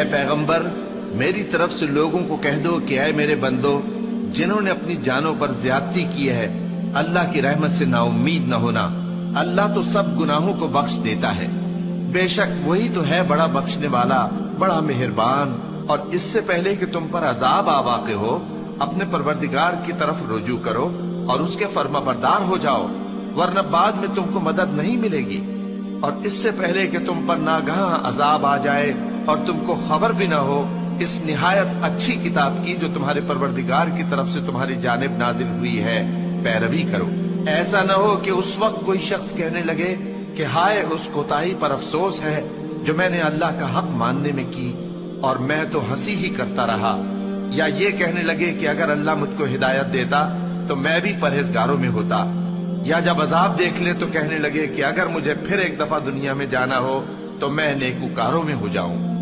ए पैगंबर, मेरी तरफ से लोगों को कह दो कि ऐ मेरे बंदो, जिन्होंने अपनी जानों पर ज्यादती की है, अल्लाह की रहमत से नाउम्मीद न होना। अल्लाह तो सब गुनाहों को बख्श देता है। बेशक वही तो है बड़ा बख्शने वाला, बड़ा मेहरबान। और इससे पहले कि तुम पर अजाब आ वाक़े हो, अपने परवरदिगार की तरफ रुजू करो और उसके फर्माबरदार हो जाओ, वरना बाद में तुमको मदद नहीं मिलेगी। और इससे पहले कि तुम पर नागहां अजाब आ जाए और तुमको खबर भी ना हो, इस निहायत अच्छी किताब की जो तुम्हारे परवरदिगार की तरफ से तुम्हारी जानिब नाजिल हुई है, पैरवी करो। ऐसा न हो कि उस वक्त कोई शख्स कहने लगे कि हाय उस कोताही पर अफसोस है जो मैंने अल्लाह का हक मानने में की, और मैं तो हंसी ही करता रहा। या ये कहने लगे कि अगर अल्लाह मुझको हिदायत देता तो मैं भी परहेजगारों में होता। या जब अजाब देख ले तो कहने लगे कि अगर मुझे फिर एक दफा दुनिया में जाना हो तो मैं नेकूकारों में हो जाऊं।